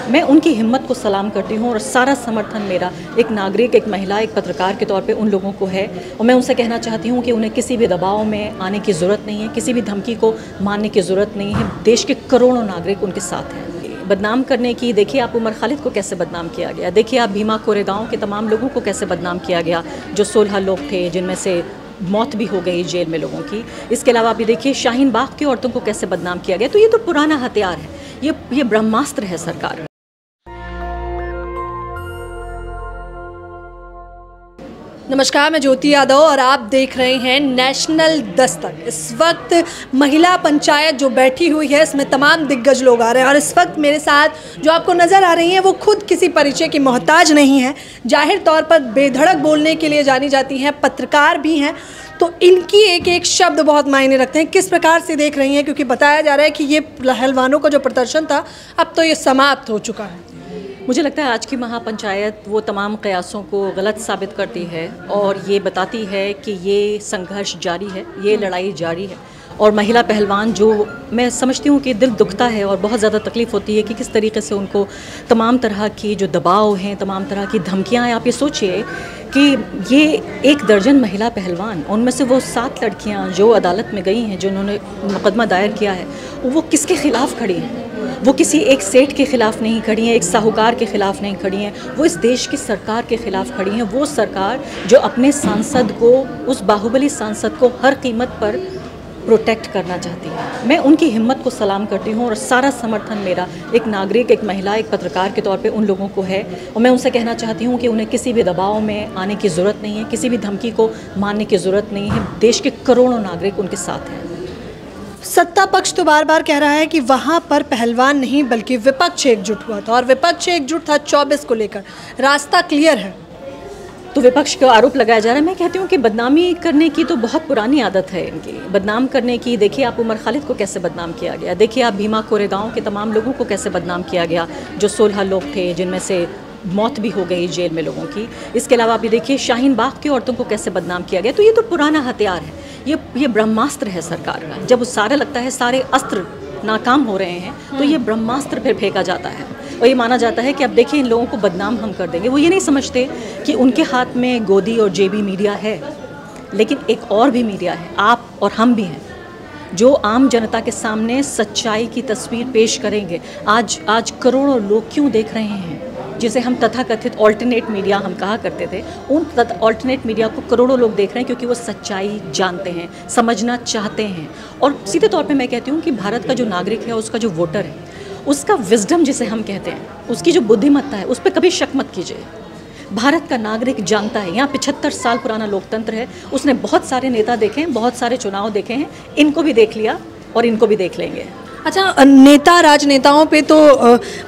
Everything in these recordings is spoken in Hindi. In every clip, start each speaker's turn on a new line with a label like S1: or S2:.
S1: मैं उनकी हिम्मत को सलाम करती हूँ और सारा समर्थन मेरा एक नागरिक, एक महिला, एक पत्रकार के तौर पे उन लोगों को है। और मैं उनसे कहना चाहती हूँ कि उन्हें किसी भी दबाव में आने की ज़रूरत नहीं है, किसी भी धमकी को मानने की ज़रूरत नहीं है। देश के करोड़ों नागरिक उनके साथ हैं। बदनाम करने की, देखिए आप उमर खालिद को कैसे बदनाम किया गया, देखिए आप भीमा कोरेगांव के तमाम लोगों को कैसे बदनाम किया गया, जो 16 लोग थे जिनमें से मौत भी हो गई जेल में लोगों की। इसके अलावा आप ये देखिए शाहीन बाग की औरतों को कैसे बदनाम किया गया। तो ये तो पुराना हथियार है, ये ब्रह्मास्त्र है सरकार।
S2: नमस्कार, मैं ज्योति यादव और आप देख रहे हैं नेशनल दस्तक। इस वक्त महिला पंचायत जो बैठी हुई है, इसमें तमाम दिग्गज लोग आ रहे हैं और इस वक्त मेरे साथ जो आपको नज़र आ रही हैं वो खुद किसी परिचय की मोहताज नहीं है, जाहिर तौर पर बेधड़क बोलने के लिए जानी जाती हैं, पत्रकार भी हैं। तो इनकी एक एक शब्द बहुत मायने रखते हैं। किस प्रकार से देख रही हैं, क्योंकि बताया जा रहा है कि ये पहलवानों का जो प्रदर्शन था अब तो ये समाप्त हो चुका है।
S1: मुझे लगता है आज की महापंचायत वो तमाम कयासों को गलत साबित करती है और ये बताती है कि ये संघर्ष जारी है, ये लड़ाई जारी है। और महिला पहलवान, जो मैं समझती हूँ कि दिल दुखता है और बहुत ज़्यादा तकलीफ़ होती है कि किस तरीके से उनको तमाम तरह की जो दबाव हैं, तमाम तरह की धमकियाँ हैं। आप ये सोचिए कि ये 1 दर्जन महिला पहलवान, उनमें से वो 7 लड़कियाँ जो अदालत में गई हैं, जिन्होंने मुकदमा दायर किया है, वो किसके ख़िलाफ़ खड़ी हैं? वो किसी एक सेठ के ख़िलाफ़ नहीं खड़ी हैं, एक साहूकार के ख़िलाफ़ नहीं खड़ी हैं, वो इस देश की सरकार के ख़िलाफ़ खड़ी हैं। वो सरकार जो अपने सांसद को, उस बाहुबली सांसद को हर कीमत पर प्रोटेक्ट करना चाहती है। मैं उनकी हिम्मत को सलाम करती हूँ और सारा समर्थन मेरा एक नागरिक, एक महिला, एक पत्रकार के तौर पे उन लोगों को है। और मैं उनसे कहना चाहती हूँ कि उन्हें किसी भी दबाव में आने की ज़रूरत नहीं है, किसी भी धमकी को मानने की ज़रूरत नहीं है। देश के करोड़ों नागरिक उनके साथ हैं।
S2: सत्ता पक्ष तो बार बार कह रहा है कि वहाँ पर पहलवान नहीं बल्कि विपक्ष एकजुट हुआ था और विपक्ष एकजुट था 24 को लेकर, रास्ता क्लियर है।
S1: तो विपक्ष का आरोप लगाया जा रहा है। मैं कहती हूँ कि बदनामी करने की तो बहुत पुरानी आदत है इनकी, बदनाम करने की। देखिए आप उमर खालिद को कैसे बदनाम किया गया, देखिए आप भीमा कोरेगांव के तमाम लोगों को कैसे बदनाम किया गया, जो 16 लोग थे जिनमें से मौत भी हो गई जेल में लोगों की। इसके अलावा आप ये देखिए शाहीन बाग की औरतों को कैसे बदनाम किया गया। तो ये तो पुराना हथियार है, ये ब्रह्मास्त्र है सरकार का। जब सारे लगता है सारे अस्त्र नाकाम हो रहे हैं तो ये ब्रह्मास्त्र फिर फेंका जाता है और ये माना जाता है कि अब देखिए इन लोगों को बदनाम हम कर देंगे। वो ये नहीं समझते कि उनके हाथ में गोदी और जेबी मीडिया है, लेकिन एक और भी मीडिया है, आप और हम भी हैं, जो आम जनता के सामने सच्चाई की तस्वीर पेश करेंगे। आज करोड़ों लोग क्यों देख रहे हैं, जिसे हम तथाकथित ऑल्टरनेट मीडिया हम कहा करते थे, उन ऑल्टरनेट मीडिया को करोड़ों लोग देख रहे हैं क्योंकि वो सच्चाई जानते हैं, समझना चाहते हैं। और सीधे तौर पे मैं कहती हूँ कि भारत का जो नागरिक है, उसका जो वोटर है, उसका विजडम जिसे हम कहते हैं, उसकी जो बुद्धिमत्ता है, उस पर कभी शक मत कीजिए। भारत का नागरिक जानता है, यहाँ 75 साल पुराना लोकतंत्र है, उसने बहुत सारे नेता देखे हैं, बहुत सारे चुनाव देखे हैं, इनको भी देख लिया और इनको भी देख लेंगे।
S2: अच्छा, नेता राजनेताओं पे तो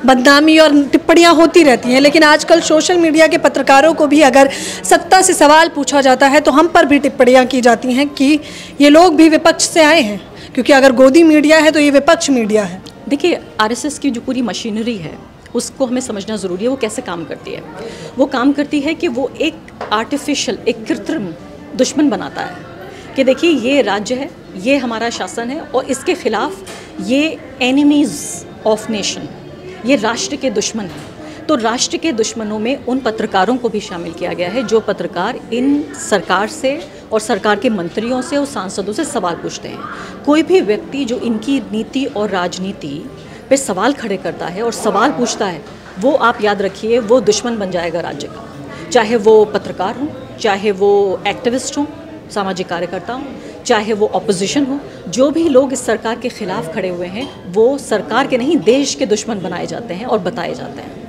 S2: बदनामी और टिप्पणियां होती रहती हैं, लेकिन आजकल सोशल मीडिया के पत्रकारों को भी अगर सत्ता से सवाल पूछा जाता है तो हम पर भी टिप्पणियां की जाती हैं कि ये लोग भी विपक्ष से आए हैं, क्योंकि अगर गोदी मीडिया है तो ये विपक्ष मीडिया है।
S1: देखिए आरएसएस की जो पूरी मशीनरी है उसको हमें समझना ज़रूरी है। वो कैसे काम करती है? वो काम करती है कि वो एक आर्टिफिशियल, एक कृत्रिम दुश्मन बनाता है कि देखिए ये राज्य है, ये हमारा शासन है और इसके खिलाफ ये एनिमीज़ ऑफ नेशन, ये राष्ट्र के दुश्मन हैं। तो राष्ट्र के दुश्मनों में उन पत्रकारों को भी शामिल किया गया है जो पत्रकार इन सरकार से और सरकार के मंत्रियों से और सांसदों से सवाल पूछते हैं। कोई भी व्यक्ति जो इनकी नीति और राजनीति पे सवाल खड़े करता है और सवाल पूछता है, वो आप याद रखिए वो दुश्मन बन जाएगा राज्य का। चाहे वो पत्रकार हो, चाहे वो एक्टिविस्ट हों, सामाजिक कार्यकर्ता हों, चाहे वो ऑपोजिशन हो, जो भी लोग इस सरकार के खिलाफ खड़े हुए हैं वो सरकार के नहीं देश के दुश्मन बनाए जाते हैं और बताए जाते हैं।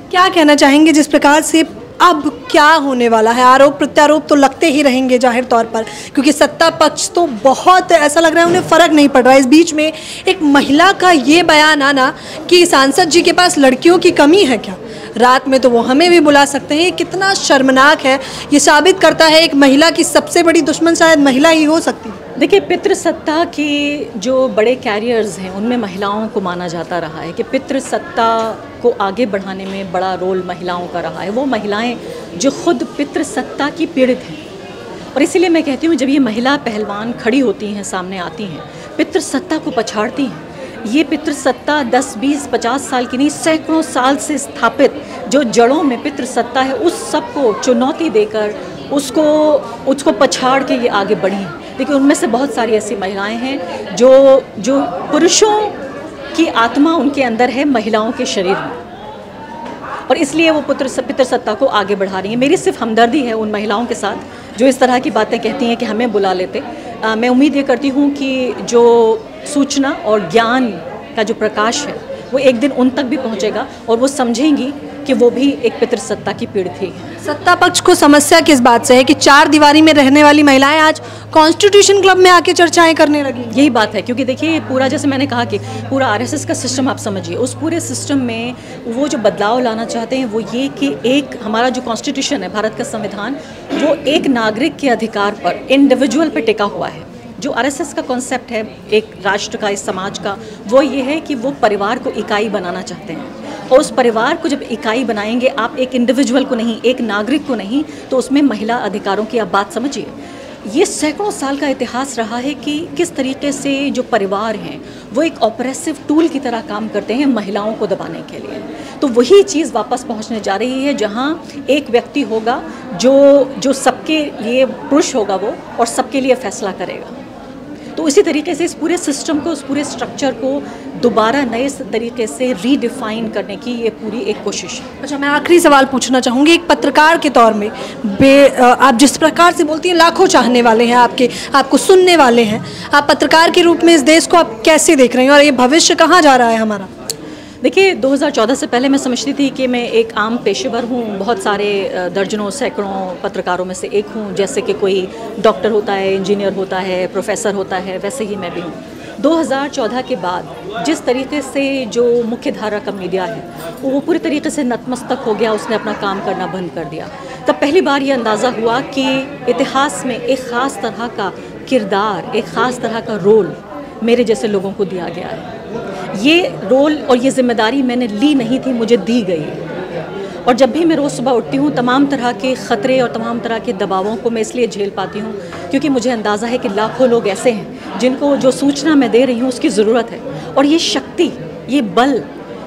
S2: क्या कहना चाहेंगे जिस प्रकार से अब क्या होने वाला है? आरोप प्रत्यारोप तो लगते ही रहेंगे जाहिर तौर पर, क्योंकि सत्ता पक्ष तो बहुत ऐसा लग रहा है उन्हें फ़र्क नहीं पड़ रहा है। इस बीच में एक महिला का ये बयान आना कि सांसद जी के पास लड़कियों की कमी है क्या, रात में तो वो हमें भी बुला सकते हैं, ये कितना शर्मनाक है। ये साबित करता है एक महिला की सबसे बड़ी दुश्मन शायद महिला ही हो सकती है।
S1: देखिए पितृसत्ता की जो बड़े कैरियर्स हैं उनमें महिलाओं को माना जाता रहा है कि पितृसत्ता को आगे बढ़ाने में बड़ा रोल महिलाओं का रहा है। वो महिलाएं जो खुद पितृसत्ता की पीड़ित हैं, और इसीलिए मैं कहती हूँ जब ये महिला पहलवान खड़ी होती हैं, सामने आती हैं, पितृसत्ता को पछाड़ती हैं, ये पितृसत्ता 10, 20, 50 साल की नहीं, सैकड़ों साल से स्थापित जो जड़ों में पितृसत्ता है, उस सब को चुनौती देकर उसको पछाड़ के ये आगे बढ़ी हैं। देखिए, उनमें से बहुत सारी ऐसी महिलाएं हैं जो पुरुषों की आत्मा उनके अंदर है महिलाओं के शरीर में, और इसलिए वो पितृसत्ता को आगे बढ़ा रही हैं। मेरी सिर्फ हमदर्दी है उन महिलाओं के साथ जो इस तरह की बातें कहती हैं कि हमें बुला लेते। मैं उम्मीद ये करती हूँ कि जो सूचना और ज्ञान का जो प्रकाश है वो एक दिन उन तक भी पहुँचेगा और वो समझेंगी कि वो भी एक पितृसत्ता की पीड़ित थी।
S2: सत्ता पक्ष को समस्या किस बात से है कि चार दीवारी में रहने वाली महिलाएं आज कॉन्स्टिट्यूशन क्लब में आके चर्चाएं करने लगी?
S1: यही बात है, क्योंकि देखिए पूरा, जैसे मैंने कहा कि पूरा आरएसएस का सिस्टम आप समझिए, उस पूरे सिस्टम में वो जो बदलाव लाना चाहते हैं वो ये कि एक हमारा जो कॉन्स्टिट्यूशन है, भारत का संविधान, वो एक नागरिक के अधिकार पर, इंडिविजुअल पर टिका हुआ है। जो आरएसएस का कॉन्सेप्ट है एक राष्ट्र का, इस समाज का, वो ये है कि वो परिवार को इकाई बनाना चाहते हैं, और उस परिवार को जब इकाई बनाएंगे आप, एक इंडिविजुअल को नहीं, एक नागरिक को नहीं, तो उसमें महिला अधिकारों की आप बात समझिए। ये सैकड़ों साल का इतिहास रहा है कि किस तरीके से जो परिवार हैं वो एक ऑपरेसिव टूल की तरह काम करते हैं महिलाओं को दबाने के लिए। तो वही चीज़ वापस पहुंचने जा रही है, जहां एक व्यक्ति होगा जो सबके लिए पुरुष होगा वो, और सबके लिए फैसला करेगा। तो इसी तरीके से इस पूरे सिस्टम को, उस पूरे स्ट्रक्चर को दोबारा नए तरीके से रीडिफाइन करने की ये पूरी एक कोशिश है।
S2: अच्छा, मैं आखिरी सवाल पूछना चाहूँगी, एक पत्रकार के तौर में आप जिस प्रकार से बोलती हैं, लाखों चाहने वाले हैं आपको सुनने वाले हैं, आप पत्रकार के रूप में इस देश को आप कैसे देख रहे हैं और ये भविष्य कहाँ जा रहा है हमारा?
S1: देखिए, 2014 से पहले मैं समझती थी कि मैं एक आम पेशेवर हूँ, बहुत सारे दर्जनों सैकड़ों पत्रकारों में से एक हूँ। जैसे कि कोई डॉक्टर होता है, इंजीनियर होता है, प्रोफेसर होता है, वैसे ही मैं भी हूँ। 2014 के बाद जिस तरीके से जो मुख्य धारा का मीडिया है वो पूरी तरीके से नतमस्तक हो गया, उसने अपना काम करना बंद कर दिया, तब पहली बार ये अंदाज़ा हुआ कि इतिहास में एक ख़ास तरह का किरदार, एक ख़ास तरह का रोल मेरे जैसे लोगों को दिया गया है। ये रोल और ये जिम्मेदारी मैंने ली नहीं थी, मुझे दी गई है। और जब भी मैं रोज़ सुबह उठती हूँ, तमाम तरह के ख़तरे और तमाम तरह के दबावों को मैं इसलिए झेल पाती हूँ क्योंकि मुझे अंदाज़ा है कि लाखों लोग ऐसे हैं जिनको जो सूचना मैं दे रही हूँ उसकी ज़रूरत है। और ये शक्ति, ये बल,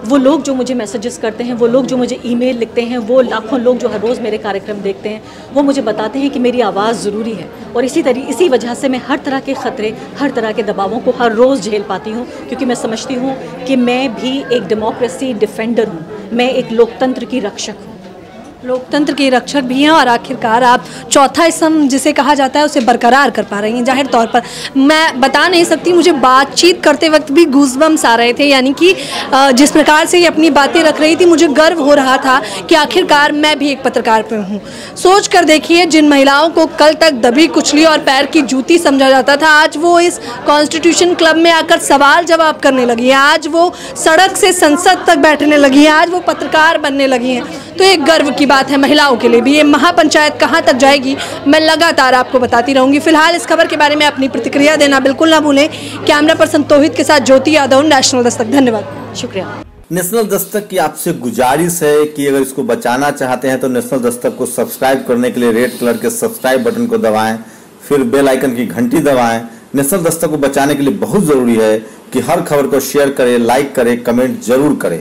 S1: वो लोग जो मुझे मैसेजेस करते हैं, वो लोग जो मुझे ईमेल लिखते हैं, वो लाखों लोग जो हर रोज़ मेरे कार्यक्रम देखते हैं, वो मुझे बताते हैं कि मेरी आवाज़ ज़रूरी है। और इसी वजह से मैं हर तरह के ख़तरे, हर तरह के दबावों को हर रोज़ झेल पाती हूँ, क्योंकि मैं समझती हूँ कि मैं भी एक डेमोक्रेसी डिफेंडर हूँ, मैं एक लोकतंत्र की रक्षक हूँ।
S2: लोकतंत्र के रक्षक भी हैं और आखिरकार आप चौथा स्तंभ जिसे कहा जाता है उसे बरकरार कर पा रही हैं। जाहिर तौर पर मैं बता नहीं सकती, मुझे बातचीत करते वक्त भी गूज़बम्स आ रहे थे, यानी कि जिस प्रकार से ये अपनी बातें रख रही थी, मुझे गर्व हो रहा था कि आखिरकार मैं भी एक पत्रकार पे हूँ। सोच कर देखिए, जिन महिलाओं को कल तक दबी कुचली और पैर की जूती समझा जाता था, आज वो इस कॉन्स्टिट्यूशन क्लब में आकर सवाल जवाब करने लगी हैं, आज वो सड़क से संसद तक बैठने लगी हैं, आज वो पत्रकार बनने लगी हैं। तो एक गर्व की बात है महिलाओं के लिए भी। ये महापंचायत कहां तक जाएगी, मैं लगातार आपको बताती रहूंगी। फिलहाल इस खबर के बारे में अपनी प्रतिक्रिया देना बिल्कुल ना भूलें। कैमरा पर्सन तौहीद के साथ ज्योति यादव, नेशनल दस्तक। धन्यवाद,
S1: शुक्रिया।
S3: नेशनल दस्तक की आपसे गुजारिश है कि अगर इसको बचाना चाहते हैं तो नेशनल दस्तक को सब्सक्राइब करने के लिए रेड कलर के सब्सक्राइब बटन को दबाएं, फिर बेल आइकन की घंटी दबाएं। नेशनल दस्तक को बचाने के लिए बहुत जरूरी है कि हर खबर को शेयर करें, लाइक करें, कमेंट जरूर करें।